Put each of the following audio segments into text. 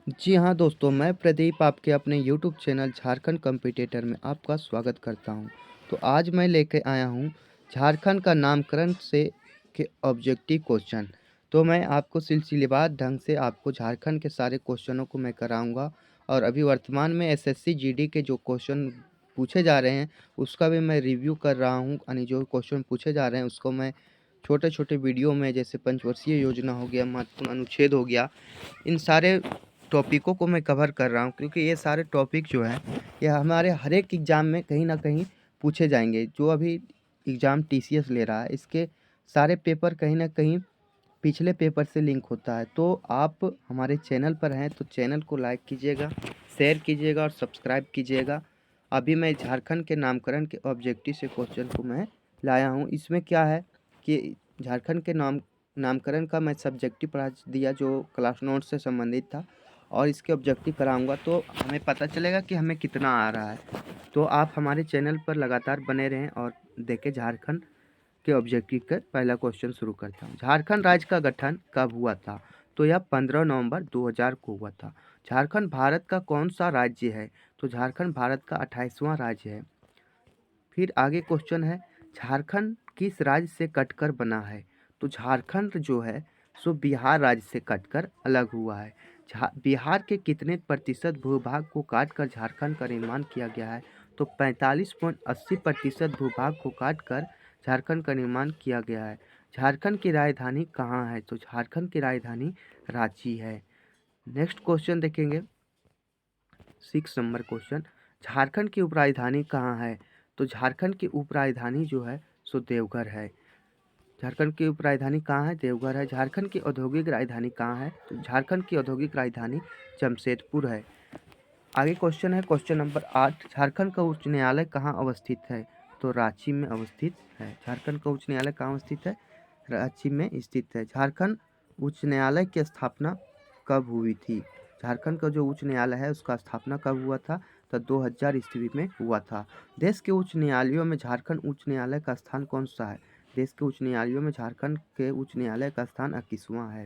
जी हाँ दोस्तों, मैं प्रदीप आपके अपने यूट्यूब चैनल झारखंड कॉम्पिटिटर में आपका स्वागत करता हूँ। तो आज मैं लेके आया हूँ झारखंड का नामकरण से के ऑब्जेक्टिव क्वेश्चन। तो मैं आपको सिलसिलेवार ढंग से आपको झारखंड के सारे क्वेश्चनों को मैं कराऊंगा और अभी वर्तमान में एसएससी जीडी के जो क्वेश्चन पूछे जा रहे हैं उसका भी मैं रिव्यू कर रहा हूँ। यानी जो क्वेश्चन पूछे जा रहे हैं उसको मैं छोटे-छोटे वीडियो में, जैसे पंचवर्षीय योजना हो गया, महत्वपूर्ण अनुच्छेद हो गया, इन सारे टॉपिकों को मैं कवर कर रहा हूँ क्योंकि ये सारे टॉपिक जो हैं ये हमारे हर एक एग्ज़ाम में कहीं न कहीं पूछे जाएँगे। जो अभी एग्ज़ाम टीसीएस ले रहा है, इसके सारे पेपर कहीं न कहीं पिछले पेपर से लिंक होता है। तो आप हमारे चैनल पर हैं तो चैनल को लाइक कीजिएगा, शेयर कीजिएगा और सब्सक्राइब कीजिएगा। अभी मैं झारखंड के नामकरण के ऑब्जेक्टिव से क्वेश्चन को मैं लाया हूँ। इसमें क्या है कि झारखंड के नामकरण का मैं सब्जेक्टिव पढ़ा दिया जो क्लास नोट से संबंधित था और इसके ऑब्जेक्टिव कराऊँगा तो हमें पता चलेगा कि हमें कितना आ रहा है। तो आप हमारे चैनल पर लगातार बने रहें और देखें झारखंड के ऑब्जेक्टिव का पहला क्वेश्चन शुरू करता हूँ। झारखंड राज्य का गठन कब हुआ था? तो यह 15 नवंबर 2000 को हुआ था। झारखंड भारत का कौन सा राज्य है? तो झारखंड भारत का 28वां राज्य है। फिर आगे क्वेश्चन है, झारखंड किस राज्य से कटकर बना है? तो झारखंड जो है सो बिहार राज्य से कटकर अलग हुआ है। बिहार के कितने प्रतिशत भूभाग को काटकर झारखंड का निर्माण किया गया है? तो 45.80% भूभाग को काटकर झारखंड का निर्माण किया गया है। झारखंड की राजधानी कहाँ है? तो झारखंड की राजधानी रांची है। नेक्स्ट क्वेश्चन देखेंगे, 6 नंबर क्वेश्चन, झारखंड की उपराजधानी कहाँ है? तो झारखंड की उपराजधानी जो है सो देवघर है। झारखंड की उपराजधानी कहाँ है? देवघर है। झारखंड की औद्योगिक राजधानी कहाँ है? तो झारखंड की औद्योगिक राजधानी जमशेदपुर है। आगे क्वेश्चन है क्वेश्चन नंबर 8, झारखंड का उच्च न्यायालय कहाँ अवस्थित है? तो रांची में अवस्थित है। झारखंड का उच्च न्यायालय कहाँ अवस्थित है? रांची में स्थित है। झारखंड उच्च न्यायालय की स्थापना कब हुई थी? झारखंड का जो उच्च न्यायालय है उसका स्थापना कब हुआ था? तो 2000 ईस्वी में हुआ था। देश के उच्च न्यायालयों में झारखंड उच्च न्यायालय का स्थान कौन सा है? देश के उच्च न्यायालयों में झारखंड के उच्च न्यायालय का स्थान 21वां है।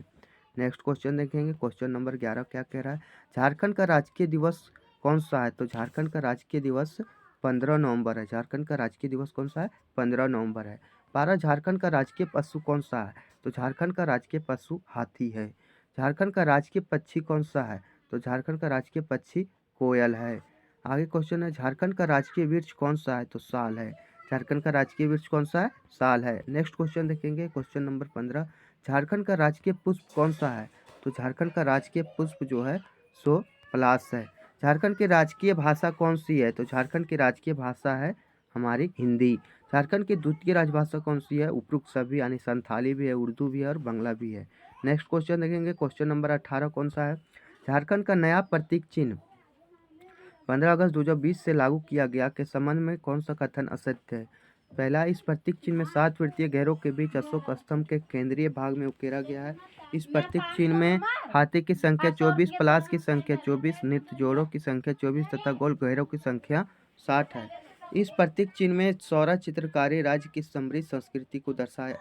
नेक्स्ट क्वेश्चन देखेंगे, क्वेश्चन नंबर 11 क्या कह रहा है? झारखंड का राजकीय दिवस कौन सा है? तो झारखंड का राजकीय दिवस 15 नवंबर है। झारखंड का राजकीय दिवस कौन सा है? 15 नवंबर है। 12, झारखंड का राजकीय पशु कौन सा है? तो झारखंड का राजकीय पशु हाथी है। झारखंड का राजकीय पक्षी कौन सा है? तो झारखंड का राजकीय पक्षी कोयल है। आगे क्वेश्चन है, झारखंड का राजकीय वृक्ष कौन सा है? तो साल है। झारखंड का राजकीय वृक्ष कौन सा है? साल है। नेक्स्ट क्वेश्चन देखेंगे, क्वेश्चन नंबर 15, झारखंड का राजकीय पुष्प कौन सा है? तो झारखंड का राजकीय पुष्प जो है सो पलाश है। झारखंड की राजकीय भाषा कौन सी है? तो झारखंड की राजकीय भाषा है हमारी हिंदी। झारखंड की द्वितीय राजभाषा कौन सी है? उपरोक्त सभी, यानी संथाली भी है, उर्दू भी है और बांग्ला भी है। नेक्स्ट क्वेश्चन देखेंगे, क्वेश्चन नंबर 18 कौन सा है? झारखंड का नया प्रतीक चिन्ह 15 अगस्त 2020 से लागू किया गया के संबंध में कौन सा कथन असत्य है? पहला, इस प्रतीक चिन्ह में 7 वृत्तीय घेरों के बीच अशोक स्तंभ के केंद्रीय भाग में उकेरा गया है। इस प्रतीक चिन्ह में हाथी की संख्या 24, प्लास की संख्या 24, नृत्य जोड़ों की संख्या 24 तथा गोल घेरों की संख्या 60 है। इस प्रतीक चिन्ह में सौरा चित्रकारी राज्य की समृद्ध संस्कृति को दर्शाया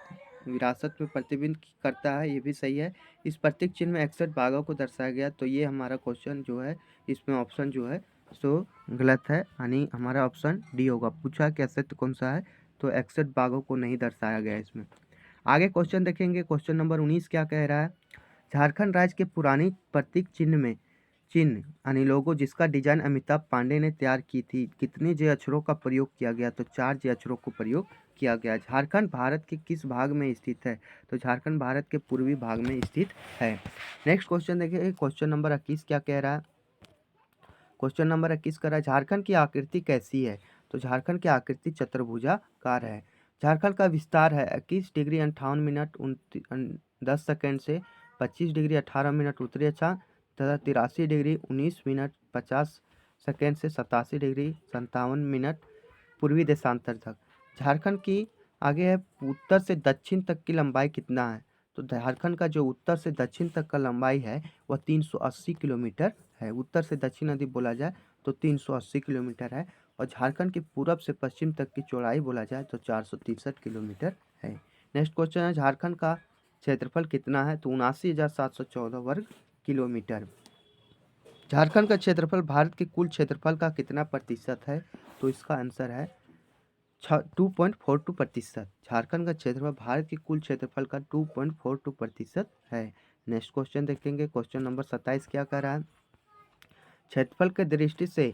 विरासत में प्रतिबिंब करता है, ये भी सही है। इस प्रतीक चिन्ह में 61 बाघों को दर्शाया गया, तो ये हमारा क्वेश्चन जो है इसमें ऑप्शन जो है सो गलत है, यानी हमारा ऑप्शन डी होगा। पूछा कि असत्य कौन सा है? तो 61 बाघों को नहीं दर्शाया गया इसमें। आगे क्वेश्चन देखेंगे, क्वेश्चन नंबर 19 क्या कह रहा है? झारखंड राज्य के पुरानी प्रतीक चिन्ह में चिन्ह यानी लोगो जिसका डिजाइन अमिताभ पांडे ने तैयार की थी, कितने जे अक्षरों का प्रयोग किया गया? तो 4 जे अक्षरों को प्रयोग किया गया। झारखंड भारत के किस भाग में स्थित है? तो झारखंड भारत के पूर्वी भाग में स्थित है। नेक्स्ट क्वेश्चन देखिए, क्वेश्चन नंबर 21 क्या कह रहा है? क्वेश्चन नंबर 21 कर रहा है, झारखंड की आकृति कैसी है? तो झारखंड की आकृति चतुर्भुजाकार है। झारखंड का विस्तार है 21 डिग्री 58 मिनट 10 सेकेंड से 25 डिग्री 18 मिनट उत्तरी अक्षांश तथा 83 डिग्री 19 मिनट 50 सेकेंड से 87 डिग्री 57 मिनट पूर्वी देशांतर तक। झारखंड की आगे है, उत्तर से दक्षिण तक की लंबाई कितना है? तो झारखंड का जो उत्तर से दक्षिण तक का लंबाई है वह 380 किलोमीटर है। उत्तर से दक्षिण यदि बोला जाए तो 380 किलोमीटर है। और झारखंड की पूरब से पश्चिम तक की चौड़ाई बोला जाए तो 463 किलोमीटर है। नेक्स्ट क्वेश्चन है, झारखंड का क्षेत्रफल कितना है? तो 79,714 वर्ग किलोमीटर। झारखंड का क्षेत्रफल भारत के कुल क्षेत्रफल का कितना प्रतिशत है? तो इसका आंसर है 2.42%। झारखंड का क्षेत्रफल भारत के कुल क्षेत्रफल का 2.42% है। नेक्स्ट क्वेश्चन देखेंगे, क्वेश्चन नंबर 27 क्या कह रहा है? क्षेत्रफल के दृष्टि से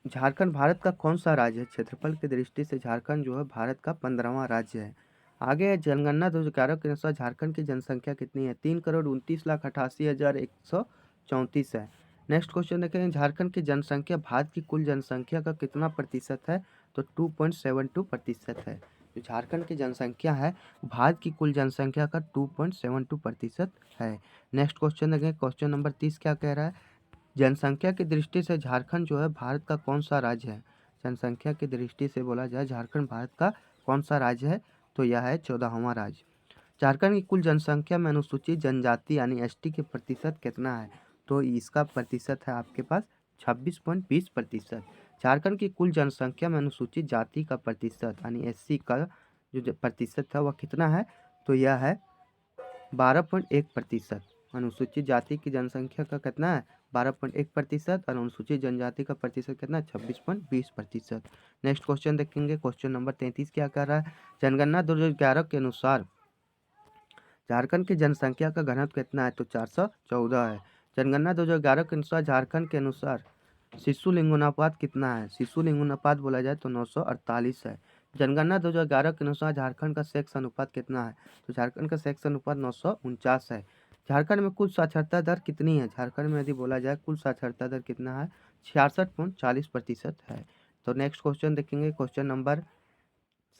झारखंड भारत का कौन सा राज्य है? क्षेत्रफल की दृष्टि से झारखंड जो है भारत का 15वां राज्य है। आगे है, जनगणना 2011 के अनुसार झारखंड की जनसंख्या कितनी है? 3,29,88,134 है। नेक्स्ट क्वेश्चन देखें, झारखंड की जनसंख्या भारत की कुल जनसंख्या का कितना प्रतिशत है? तो 2.72% है। जो झारखंड की जनसंख्या है भारत की कुल जनसंख्या का 2.72% है। नेक्स्ट क्वेश्चन देखें, क्वेश्चन नंबर 30 क्या कह रहा है? जनसंख्या की दृष्टि से झारखंड जो है भारत का कौन सा राज्य है? जनसंख्या की दृष्टि से बोला जाए झारखंड भारत का कौन सा राज्य है? तो यह है 14वां राज्य। झारखंड की कुल जनसंख्या में अनुसूचित जनजाति यानी एसटी के प्रतिशत कितना है? तो इसका प्रतिशत है आपके पास 26.20%। झारखंड की कुल जनसंख्या में अनुसूचित जाति का प्रतिशत यानी एससी का जो प्रतिशत है वह कितना है? तो यह है 12.1%। अनुसूचित जाति की जनसंख्या का कितना है? 12.1% और अनुसूचित जनजाति का प्रतिशत कितना है? 26.20%। नेक्स्ट क्वेश्चन देखेंगे, क्वेश्चन नंबर 33 क्या कर रहा है? जनगणना 2011 के अनुसार झारखंड की जनसंख्या का घनत्व कितना है? तो 414 है। जनगणना 2011 के अनुसार झारखंड के अनुसार शिशु लिंगानुपात कितना है? शिशु लिंगानुपात बोला जाए तो 948 है। जनगणना 2011 के अनुसार झारखंड का सेक्स अनुपात कितना है? तो झारखंड का सेक्स अनुपात 949 है। झारखंड में कुल साक्षरता दर कितनी है? झारखंड में यदि बोला जाए कुल साक्षरता दर कितना है? 66.40% है। तो नेक्स्ट क्वेश्चन देखेंगे, क्वेश्चन नंबर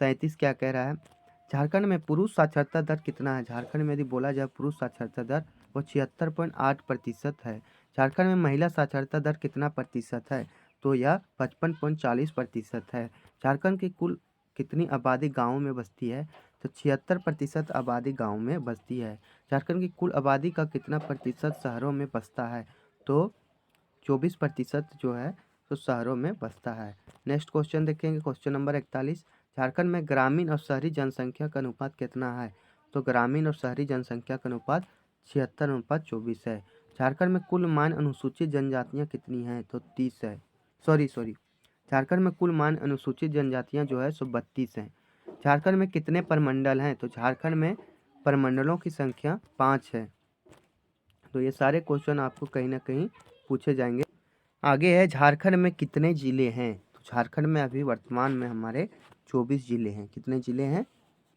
37 क्या कह रहा है? झारखंड में पुरुष साक्षरता दर कितना है? झारखंड में यदि बोला जाए पुरुष साक्षरता दर वो 76.8% है। झारखंड में महिला साक्षरता दर कितना प्रतिशत है? तो यह 55.40% है। झारखंड की कुल कितनी आबादी गाँव में बसती है? तो 76% आबादी गाँव में बसती है। झारखंड की कुल आबादी का कितना प्रतिशत शहरों में बसता है? तो 24% जो है तो शहरों में बसता है। नेक्स्ट क्वेश्चन देखेंगे, क्वेश्चन नंबर 41। झारखंड में ग्रामीण और शहरी जनसंख्या का अनुपात कितना है? तो ग्रामीण और शहरी जनसंख्या का अनुपात 76:24 है। झारखंड में कुल मान्य अनुसूचित जनजातियाँ कितनी हैं? तो 30 है। सॉरी झारखंड में कुल मान्य अनुसूचित जनजातियाँ जो है सो 32 हैं। झारखंड में कितने प्रमंडल हैं? तो झारखंड में प्रमंडलों की संख्या 5 है। तो ये सारे क्वेश्चन आपको कहीं ना कहीं पूछे जाएंगे। आगे है, झारखंड में कितने जिले हैं? तो झारखंड में अभी वर्तमान में हमारे 24 जिले हैं। कितने जिले हैं?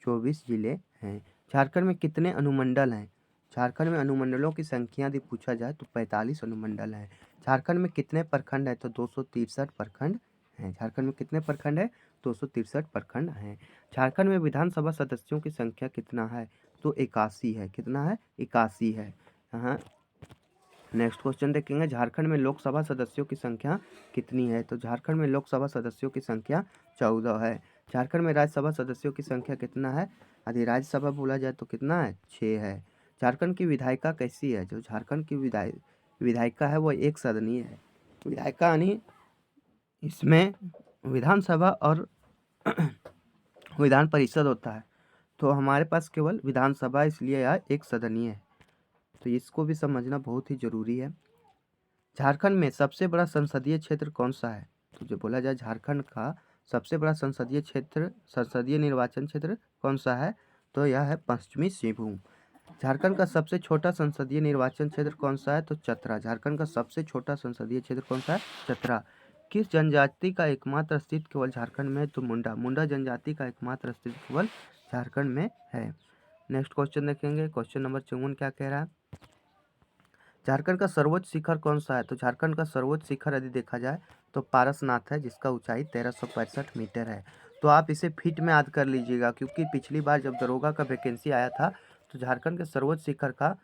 24 जिले हैं। झारखंड में कितने अनुमंडल हैं? झारखंड में अनुमंडलों की संख्या यदि पूछा जाए तो 45 अनुमंडल हैं। झारखंड में कितने प्रखंड है? तो 263 प्रखंड हैं। झारखंड में कितने प्रखंड है? 263 प्रखंड हैं। झारखंड में विधानसभा सदस्यों की संख्या कितना है? तो 81 है। कितना है? 81 है। हाँ। नेक्स्ट क्वेश्चन देखेंगे, झारखंड में लोकसभा सदस्यों की संख्या कितनी है? तो झारखंड में लोकसभा सदस्यों की संख्या 14 है। झारखंड में राज्यसभा सदस्यों की संख्या कितना है? यदि राज्यसभा बोला जाए तो कितना है? 6 है। झारखंड की विधायिका कैसी है? जो झारखंड की विधायिका है वो एक सदनीय है। विधायिका यानी इसमें विधानसभा और विधान परिषद होता है, तो हमारे पास केवल विधानसभा इसलिए यह एक सदनीय है, तो इसको भी समझना बहुत ही जरूरी है। झारखंड में सबसे बड़ा संसदीय क्षेत्र कौन सा है? तो जो बोला जाए झारखंड का सबसे बड़ा संसदीय निर्वाचन क्षेत्र कौन सा है? तो यह है पश्चिमी सिंहभूम। झारखंड का सबसे छोटा संसदीय निर्वाचन क्षेत्र कौन सा है? तो चतरा। झारखंड का सबसे छोटा संसदीय क्षेत्र कौन सा है? चतरा। किस जनजाति का एकमात्र अस्तित्व केवल झारखंड में है? तो मुंडा जनजाति का एकमात्र अस्तित्व केवल झारखंड में है। नेक्स्ट क्वेश्चन देखेंगे, क्वेश्चन नंबर 54 क्या कह रहा है? झारखंड का सर्वोच्च शिखर कौन सा है? तो झारखंड का सर्वोच्च शिखर यदि देखा जाए तो पारसनाथ है, जिसका ऊंचाई 1365 मीटर है। तो आप इसे फीट में याद कर लीजिएगा, क्योंकि पिछली बार जब दरोगा का वैकेंसी आया था तो झारखंड के सर्वोच्च शिखर का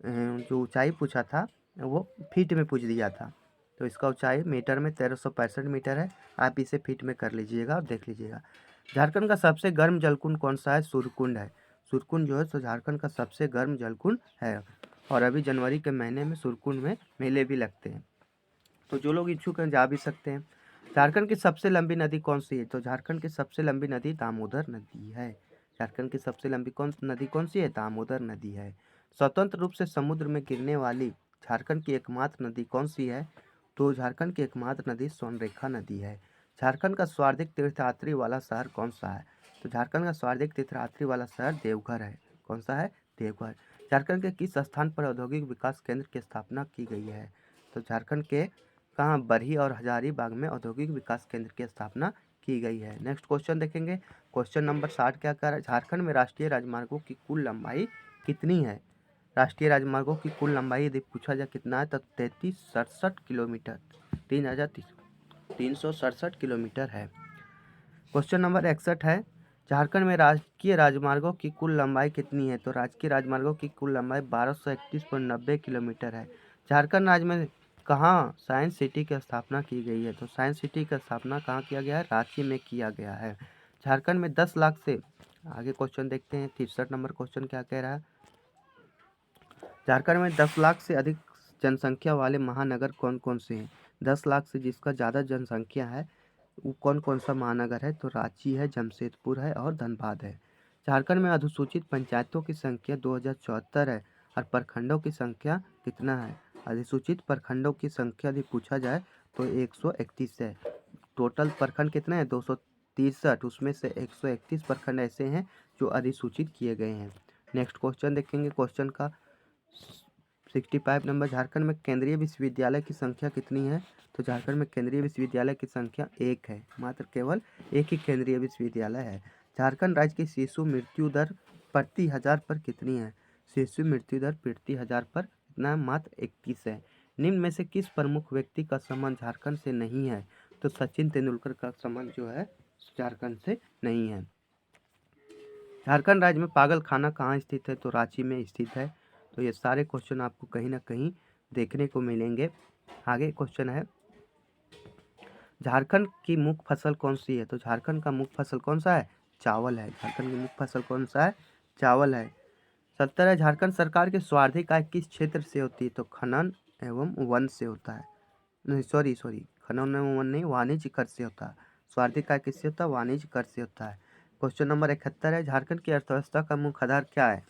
जो ऊंचाई पूछा था वो फीट में पूछ दिया था। तो इसका ऊंचाई मीटर में 1365 मीटर है। आप इसे फीट में कर लीजिएगा और देख लीजिएगा। झारखंड का सबसे गर्म जलकुंड कौन सा है? सूर्यकुंड है। सूर्यकुंड जो है तो झारखंड का सबसे गर्म जलकुंड है, और अभी जनवरी के महीने में सूर्यकुंड में मेले भी लगते हैं, तो जो लोग इच्छुक हैं जा भी सकते हैं। झारखंड की सबसे लंबी नदी कौन सी है? तो झारखंड की सबसे लंबी नदी दामोदर नदी है। झारखंड की सबसे लंबी नदी कौन सी है? दामोदर नदी है। स्वतंत्र रूप से समुद्र में गिरने वाली झारखंड की एकमात्र नदी कौन सी है? तो झारखंड की एकमात्र नदी स्वर्णरेखा नदी है। झारखंड का सर्वाधिक तीर्थयात्री वाला शहर कौन सा है? तो झारखंड का सर्वाधिक तीर्थयात्री वाला शहर देवघर है। कौन सा है? देवघर। झारखंड के किस स्थान पर औद्योगिक विकास केंद्र की स्थापना की गई है? तो झारखंड के कहाँ बरही और हजारीबाग में औद्योगिक विकास केंद्र की स्थापना की गई है। नेक्स्ट क्वेश्चन देखेंगे। क्वेश्चन नंबर 60 क्या कह रहा है? झारखंड में राष्ट्रीय राजमार्गों की कुल लंबाई कितनी है? राष्ट्रीय राजमार्गों की कुल लंबाई यदि पूछा जाए कितना है तो 3367 किलोमीटर 3367 किलोमीटर है। क्वेश्चन नंबर 61 है। झारखंड में राजकीय राजमार्गों की कुल लंबाई कितनी है? तो राजकीय राजमार्गों की कुल लंबाई 1231.90 किलोमीटर है। झारखंड राज्य में कहाँ साइंस सिटी की स्थापना की गई है? तो साइंस सिटी की स्थापना कहाँ किया गया है? रांची में किया गया है। झारखंड में 10 लाख से आगे क्वेश्चन देखते हैं। 63 नंबर क्वेश्चन क्या कह रहा है? झारखंड में 10 लाख से अधिक जनसंख्या वाले महानगर कौन कौन से हैं? 10 लाख से जिसका ज़्यादा जनसंख्या है वो कौन कौन सा महानगर है? तो रांची है, जमशेदपुर है और धनबाद है। झारखंड में अनुसूचित पंचायतों की संख्या 2074 है और प्रखंडों की संख्या कितना है? अधिसूचित प्रखंडों की संख्या यदि पूछा जाए तो 131 है। टोटल प्रखंड कितने हैं? 263। उसमें से 131 प्रखंड ऐसे हैं जो अधिसूचित किए गए हैं। नेक्स्ट क्वेश्चन देखेंगे। क्वेश्चन का 65 नंबर। झारखंड में केंद्रीय विश्वविद्यालय की संख्या कितनी है? तो झारखंड में केंद्रीय विश्वविद्यालय की संख्या 1 है। मात्र केवल एक ही केंद्रीय विश्वविद्यालय है। झारखंड राज्य की शिशु मृत्यु दर प्रति हजार पर कितनी है? शिशु मृत्यु दर प्रति हजार पर कितना है? मात्र 21 है। निम्न में से किस प्रमुख व्यक्ति का संबंध झारखंड से नहीं है? तो सचिन तेंदुलकर का संबंध जो है झारखंड से नहीं है। झारखंड राज्य में पागल खाना कहाँ स्थित है? तो रांची में स्थित है। तो ये सारे क्वेश्चन आपको कहीं ना कहीं देखने को मिलेंगे। आगे क्वेश्चन है, झारखंड की मुख्य फसल कौन सी है? तो झारखंड का मुख्य फसल कौन सा है? चावल है। झारखंड की मुख्य फसल कौन सा है? चावल है। 70 है। झारखंड सरकार की स्वार्थिक आय किस क्षेत्र से होती है? तो खनन एवं वन से होता है। नहीं, सॉरी, खनन एवं वन नहीं, वाणिज्य कर से होता है। स्वार्थिक आय किससे होता है? वाणिज्य कर से होता है। क्वेश्चन नंबर 71 है। झारखंड की अर्थव्यवस्था का मुख्य आधार क्या है?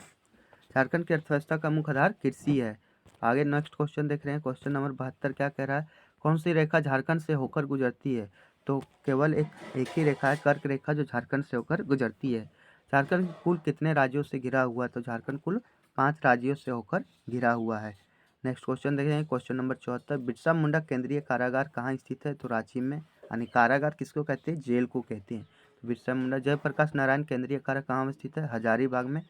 झारखंड की अर्थव्यवस्था का मुख्य आधार कृषि है। आगे नेक्स्ट क्वेश्चन देख रहे हैं। क्वेश्चन नंबर 72 क्या कह रहा है? कौन सी रेखा झारखंड से होकर गुजरती है? तो केवल एक ही रेखा है, कर्क रेखा, जो झारखंड से होकर गुजरती है। झारखंड कुल कितने राज्यों से घिरा हुआ है? तो झारखंड कुल 5 राज्यों से होकर घिरा हुआ है। नेक्स्ट क्वेश्चन देख रहे हैं। Question number 74। बिरसा मुंडा केंद्रीय कारागार कहाँ स्थित है? तो रांची में। यानी कारागार किसको कहते हैं? जेल को कहते हैं। बिरसा मुंडा। जयप्रकाश नारायण केंद्रीय कारा कहाँ स्थित है? हजारीबाग में।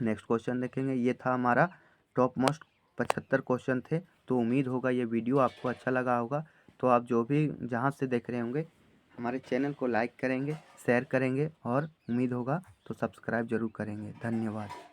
नेक्स्ट क्वेश्चन देखेंगे। ये था हमारा टॉप मोस्ट 75 क्वेश्चन थे। तो उम्मीद होगा ये वीडियो आपको अच्छा लगा होगा। तो आप जो भी जहाँ से देख रहे होंगे हमारे चैनल को लाइक करेंगे, शेयर करेंगे और उम्मीद होगा तो सब्सक्राइब जरूर करेंगे। धन्यवाद।